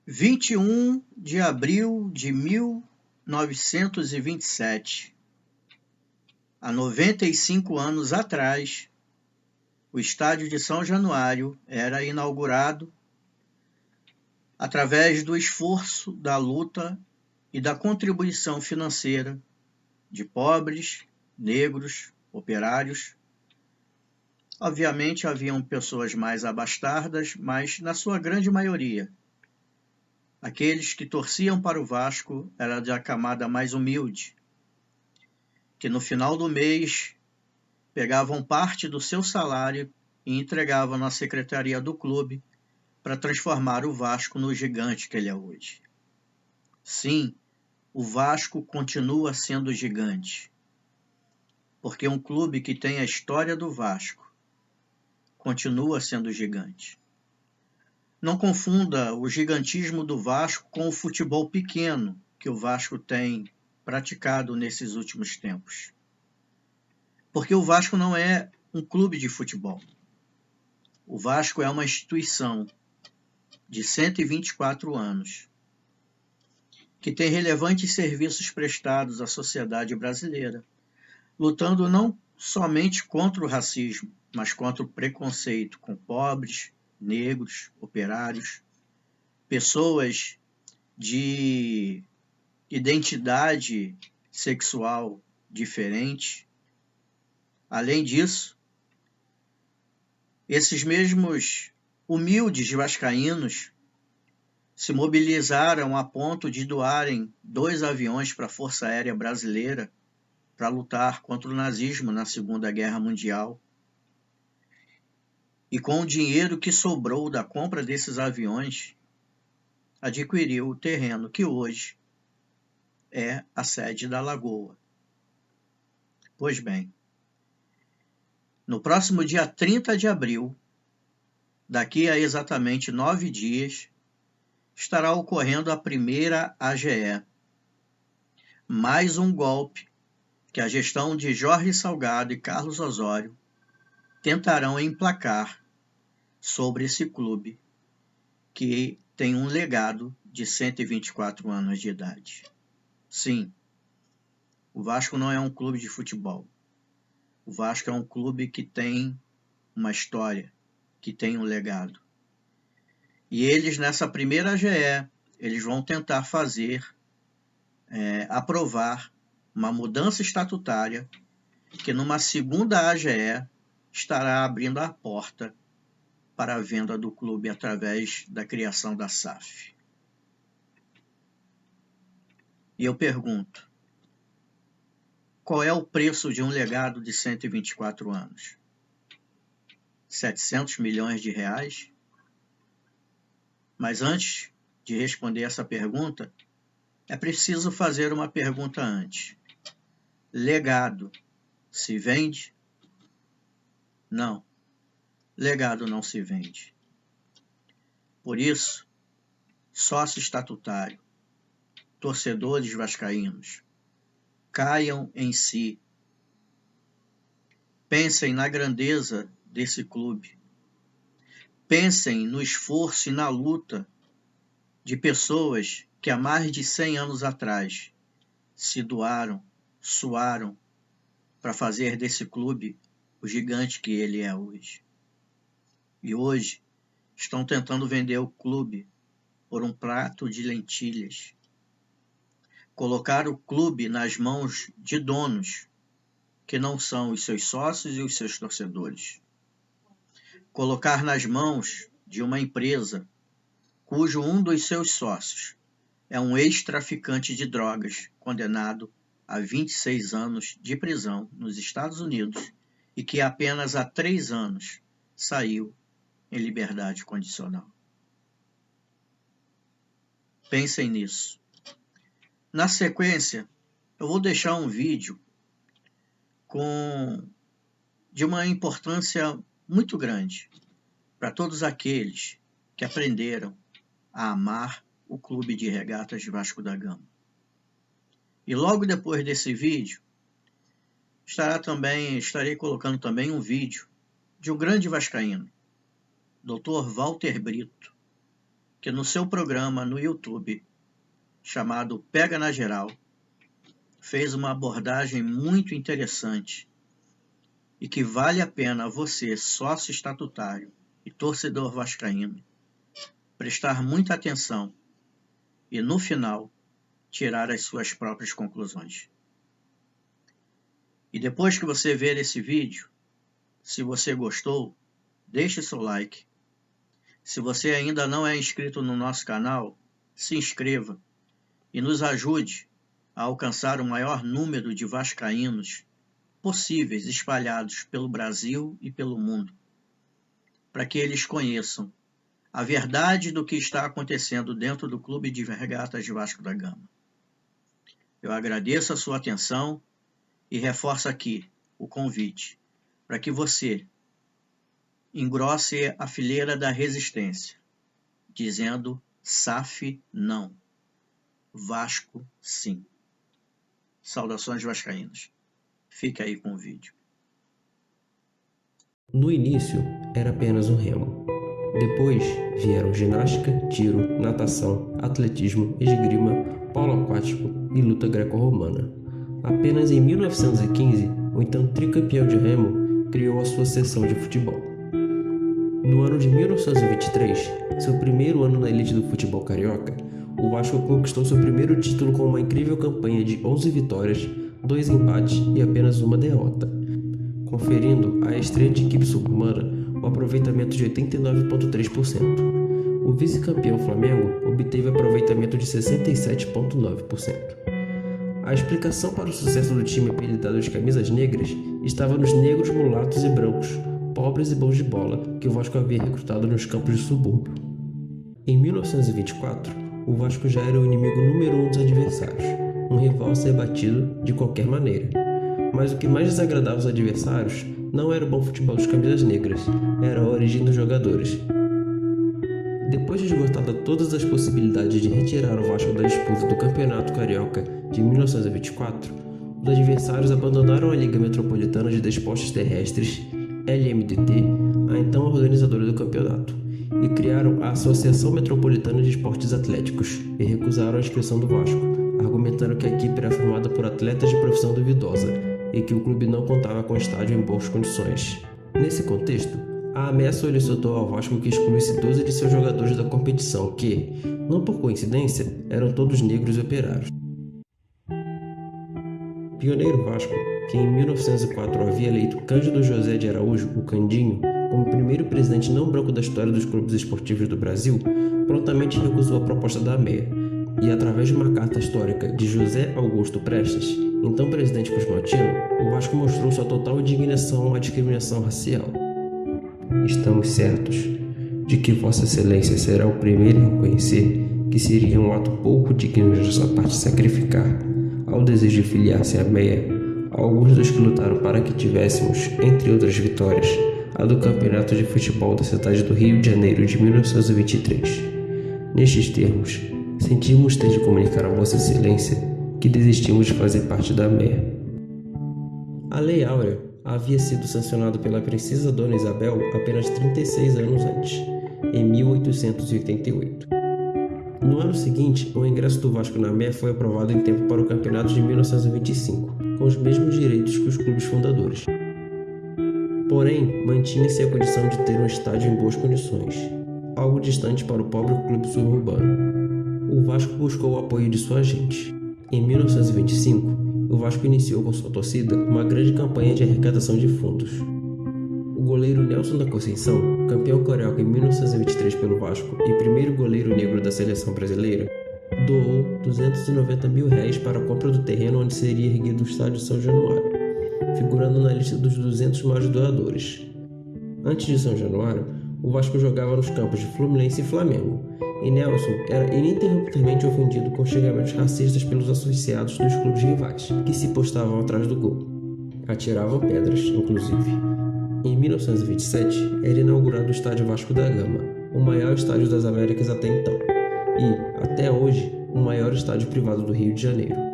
21 de abril de 1927, há 95 anos atrás, o estádio de São Januário era inaugurado através do esforço, da luta e da contribuição financeira de pobres, negros, operários. Obviamente haviam pessoas mais abastardas, mas na sua grande maioria, aqueles que torciam para o Vasco eram da camada mais humilde, que no final do mês pegavam parte do seu salário e entregavam na secretaria do clube para transformar o Vasco no gigante que ele é hoje. Sim, o Vasco continua sendo gigante, porque um clube que tem a história do Vasco continua sendo gigante. Não confunda o gigantismo do Vasco com o futebol pequeno que o Vasco tem praticado nesses últimos tempos. Porque o Vasco não é um clube de futebol. O Vasco é uma instituição de 124 anos, que tem relevantes serviços prestados à sociedade brasileira, lutando não somente contra o racismo, mas contra o preconceito com pobres, negros, operários, pessoas de identidade sexual diferente. Além disso, esses mesmos humildes vascaínos se mobilizaram a ponto de doarem 2 aviões para a Força Aérea Brasileira para lutar contra o nazismo na Segunda Guerra Mundial. E com o dinheiro que sobrou da compra desses aviões, adquiriu o terreno que hoje é a sede da Lagoa. Pois bem, no próximo dia 30 de abril, daqui a exatamente 9 dias, estará ocorrendo a primeira AGE. Mais um golpe que a gestão de Jorge Salgado e Carlos Osório tentarão emplacar sobre esse clube que tem um legado de 124 anos de idade. Sim, o Vasco não é um clube de futebol. O Vasco é um clube que tem uma história, que tem um legado. E eles, nessa primeira AGE, eles vão tentar aprovar uma mudança estatutária que numa segunda AGE estará abrindo a porta para a venda do clube através da criação da SAF. E eu pergunto, qual é o preço de um legado de 124 anos? 700 milhões de reais? Mas antes de responder essa pergunta, é preciso fazer uma pergunta antes. Legado se vende? Não, legado não se vende. Por isso, sócio estatutário, torcedores vascaínos, caiam em si. Pensem na grandeza desse clube. Pensem no esforço e na luta de pessoas que há mais de 100 anos atrás se doaram, suaram para fazer desse clube o gigante que ele é hoje. E hoje estão tentando vender o clube por um prato de lentilhas. Colocar o clube nas mãos de donos que não são os seus sócios e os seus torcedores. Colocar nas mãos de uma empresa cujo um dos seus sócios é um ex-traficante de drogas condenado a 26 anos de prisão nos Estados Unidos e que apenas há 3 anos saiu em liberdade condicional. Pensem nisso. Na sequência, eu vou deixar um vídeo de uma importância muito grande para todos aqueles que aprenderam a amar o Clube de Regatas Vasco da Gama. E logo depois desse vídeo, estarei colocando também um vídeo de um grande vascaíno, Dr. Walter Brito, que no seu programa no YouTube, chamado Pega na Geral, fez uma abordagem muito interessante e que vale a pena você, sócio estatutário e torcedor vascaíno, prestar muita atenção e, no final, tirar as suas próprias conclusões. E depois que você ver esse vídeo, se você gostou, deixe seu like. Se você ainda não é inscrito no nosso canal, se inscreva e nos ajude a alcançar o maior número de vascaínos possíveis espalhados pelo Brasil e pelo mundo, para que eles conheçam a verdade do que está acontecendo dentro do Clube de Regatas de Vasco da Gama. Eu agradeço a sua atenção e reforço aqui o convite para que você engrosse a fileira da resistência, dizendo SAF não, Vasco sim. Saudações vascaínas. Fique aí com o vídeo. No início, era apenas um remo. Depois vieram ginástica, tiro, natação, atletismo, esgrima, polo aquático e luta greco-romana. Apenas em 1915, o então tricampeão de remo criou a sua seção de futebol. No ano de 1923, seu primeiro ano na elite do futebol carioca, o Vasco conquistou seu primeiro título com uma incrível campanha de 11 vitórias, 2 empates e apenas uma derrota, conferindo à estreante equipe sul-humana um aproveitamento de 89,3%. O vice-campeão Flamengo obteve aproveitamento de 67,9%. A explicação para o sucesso do time apelidado de Camisas Negras estava nos negros, mulatos e brancos, pobres e bons de bola, que o Vasco havia recrutado nos campos de subúrbio. Em 1924, o Vasco já era o inimigo número 1 dos adversários, um rival a ser batido de qualquer maneira. Mas o que mais desagradava os adversários não era o bom futebol dos Camisas Negras, era a origem dos jogadores. Depois de esgotada todas as possibilidades de retirar o Vasco da disputa do Campeonato Carioca de 1924, os adversários abandonaram a Liga Metropolitana de Desportos Terrestres, LMDT, a então organizadora do campeonato, e criaram a Associação Metropolitana de Esportes Atléticos e recusaram a inscrição do Vasco, argumentando que a equipe era formada por atletas de profissão duvidosa e que o clube não contava com estádio em boas condições. Nesse contexto, a AME solicitou ao Vasco que excluísse 12 de seus jogadores da competição que, não por coincidência, eram todos negros e operários. Pioneiro Vasco, que em 1904 havia eleito Cândido José de Araújo, o Candinho, como primeiro presidente não branco da história dos clubes esportivos do Brasil, prontamente recusou a proposta da AMEA, e através de uma carta histórica de José Augusto Prestes, então presidente cosmontino, o Vasco mostrou sua total indignação à discriminação racial. Estamos certos de que Vossa Excelência será o primeiro a reconhecer que seria um ato pouco digno de sua parte sacrificar, ao desejo de filiar-se à AMEA, alguns dos que lutaram para que tivéssemos, entre outras vitórias, a do Campeonato de Futebol da cidade do Rio de Janeiro de 1923. Nestes termos, sentimos ter de comunicar a Vossa Excelência que desistimos de fazer parte da AMEA. A Lei Áurea havia sido sancionada pela princesa Dona Isabel apenas 36 anos antes, em 1888. No ano seguinte, o ingresso do Vasco na AMEA foi aprovado em tempo para o campeonato de 1925, com os mesmos direitos que os clubes fundadores. Porém, mantinha-se a condição de ter um estádio em boas condições, algo distante para o pobre clube suburbano. O Vasco buscou o apoio de sua gente. Em 1925, o Vasco iniciou com sua torcida uma grande campanha de arrecadação de fundos. O goleiro Nelson da Conceição, campeão carioca em 1923 pelo Vasco e primeiro goleiro negro da seleção brasileira, doou R$290 mil para a compra do terreno onde seria erguido o estádio São Januário, figurando na lista dos 200 maiores doadores. Antes de São Januário, o Vasco jogava nos campos de Fluminense e Flamengo, e Nelson era ininterruptamente ofendido com xingamentos racistas pelos associados dos clubes rivais, que se postavam atrás do gol. Atiravam pedras, inclusive. Em 1927, era inaugurado o Estádio Vasco da Gama, o maior estádio das Américas até então, e, até hoje, o maior estádio privado do Rio de Janeiro.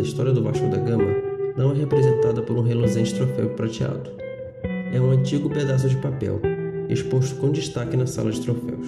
história do Vasco da Gama não é representada por um reluzente troféu prateado. É um antigo pedaço de papel, exposto com destaque na sala de troféus.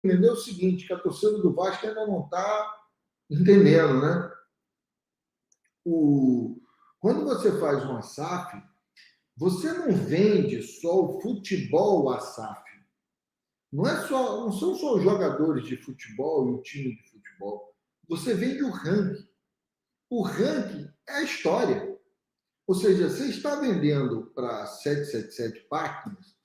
Entender o seguinte, que a torcida do Vasco ainda não está entendendo, né? Quando você faz uma SAF, você não vende só o futebol a SAF. Não são só os jogadores de futebol e o time de futebol. Você vende o ranking. O ranking é a história. Ou seja, você está vendendo para 777 Partners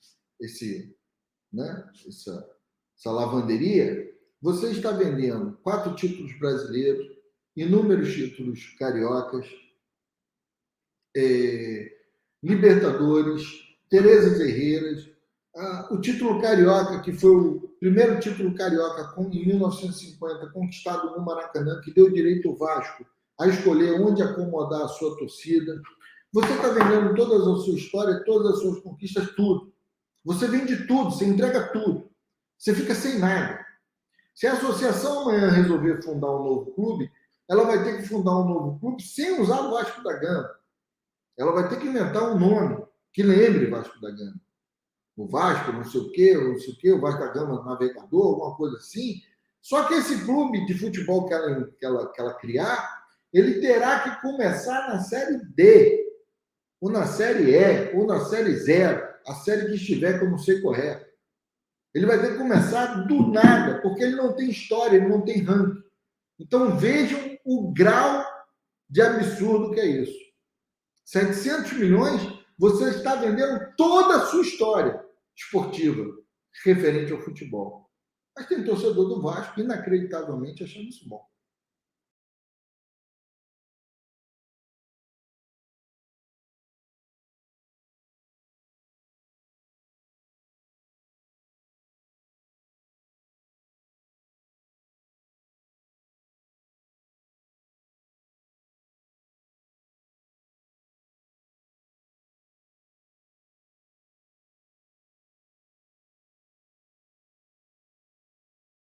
essa lavanderia, você está vendendo 4 títulos brasileiros, inúmeros títulos cariocas, Libertadores, Teresa Ferreiras, o título carioca, que foi o primeiro título carioca em 1950, conquistado no Maracanã, que deu direito ao Vasco a escolher onde acomodar a sua torcida. Você está vendendo toda a sua história, todas as suas conquistas, tudo. Você vende tudo, você entrega tudo. Você fica sem nada. Se a associação amanhã resolver fundar um novo clube, ela vai ter que fundar um novo clube sem usar o Vasco da Gama. Ela vai ter que inventar um nome que lembre Vasco da Gama. O Vasco, não sei o quê, o Vasco da Gama Navegador, alguma coisa assim. Só que esse clube de futebol que ela criar, ele terá que começar na Série D, ou na Série E, ou na Série 0, a série que estiver, que eu não sei correto. Ele vai ter que começar do nada, porque ele não tem história, ele não tem ranking. Então vejam o grau de absurdo que é isso. 700 milhões, você está vendendo toda a sua história esportiva referente ao futebol. Mas tem torcedor do Vasco, inacreditavelmente, achando isso bom.